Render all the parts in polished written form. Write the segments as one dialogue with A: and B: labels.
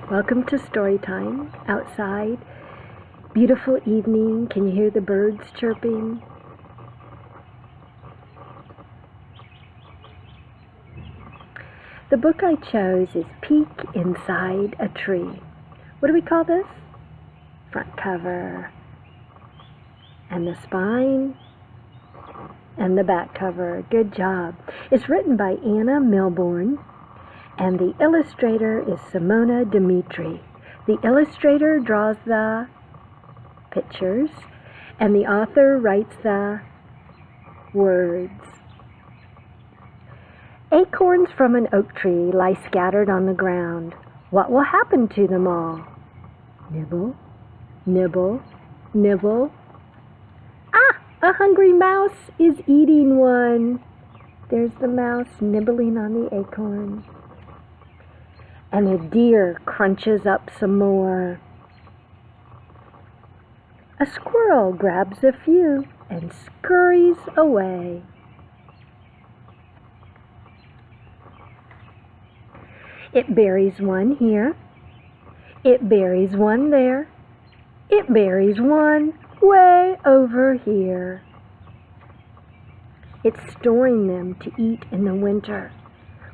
A: Welcome to story time. Outside, beautiful evening. Can you hear the birds chirping? The book I chose is Peek Inside a Tree. What do we call this? Front cover. And the spine. And the back cover. Good job. It's written by Anna Milbourne. And the illustrator is Simona Dimitri. The illustrator draws the pictures, and the author writes the words. Acorns from an oak tree lie scattered on the ground. What will happen to them all? Nibble, nibble, nibble. Ah, a hungry mouse is eating one. There's the mouse nibbling on the acorn. And a deer crunches up some more. A squirrel grabs a few and scurries away. It buries one here. It buries one there. It buries one way over here. It's storing them to eat in the winter.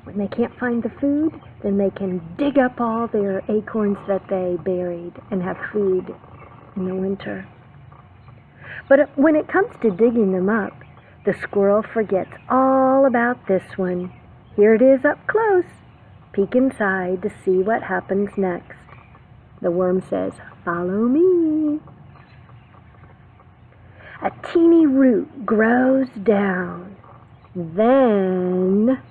A: When they can't find the food, then they can dig up all their acorns that they buried and have food in the winter. But when it comes to digging them up, the squirrel forgets all about this one. Here it is up close. Peek inside to see what happens next. The worm says, "Follow me." A teeny root grows down. Then...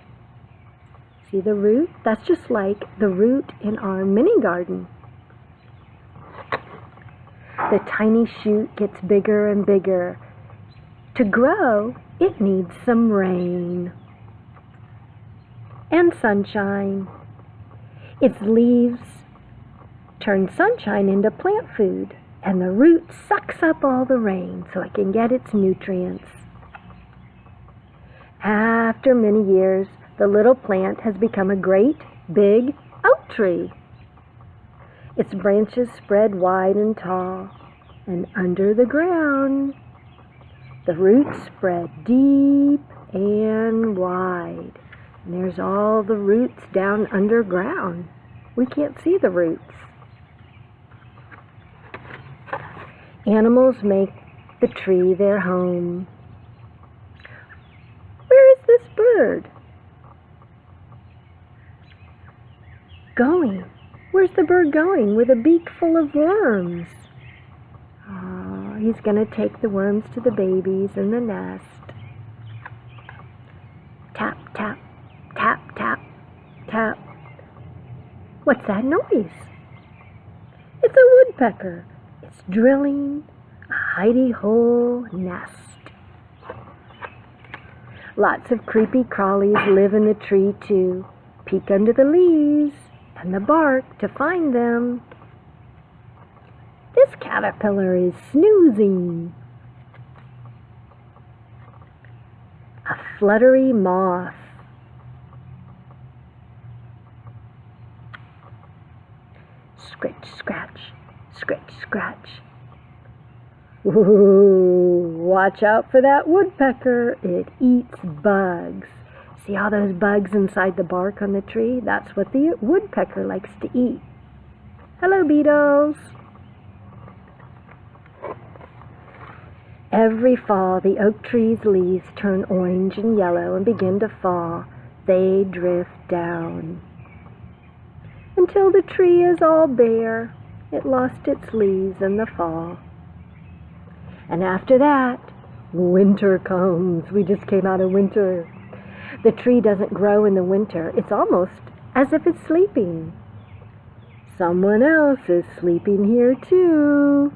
A: See the root? That's just like the root in our mini garden. The tiny shoot gets bigger and bigger. To grow, it needs some rain and sunshine. Its leaves turn sunshine into plant food, and the root sucks up all the rain so it can get its nutrients. After many years, the little plant has become a great, big oak tree. Its branches spread wide and tall, and under the ground, the roots spread deep and wide. And there's all the roots down underground. We can't see the roots. Animals make the tree their home. Where is this bird going? Where's the bird going with a beak full of worms? Oh, he's going to take the worms to the babies in the nest. Tap, tap, tap, tap, tap. What's that noise? It's a woodpecker. It's drilling a hidey-hole nest. Lots of creepy crawlies live in the tree too. Peek under the leaves and the bark to find them. This caterpillar is snoozing. A fluttery moth. Scritch, scratch, scritch, scratch. Ooh, watch out for that woodpecker. It eats bugs. See all those bugs inside the bark on the tree? That's what the woodpecker likes to eat. Hello, beetles. Every fall, the oak tree's leaves turn orange and yellow and begin to fall. They drift down until the tree is all bare. It lost its leaves in the fall. And after that, winter comes. We just came out of winter. The tree doesn't grow in the winter. It's almost as if it's sleeping. Someone else is sleeping here too.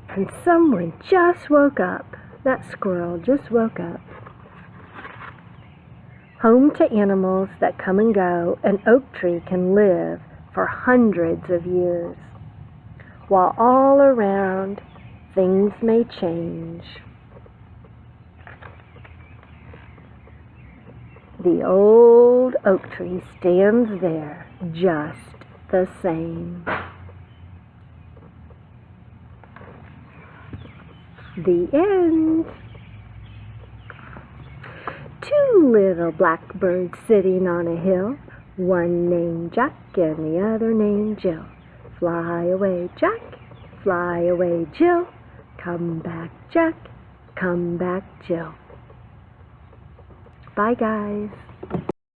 A: And someone just woke up. That squirrel just woke up. Home to animals that come and go, an oak tree can live for hundreds of years, while all around things may change. The old oak tree stands there just the same. The end. Two little blackbirds sitting on a hill, one named Jack and the other named Jill. Fly away, Jack, fly away, Jill. Come back, Jack, come back, Jill. Bye, guys.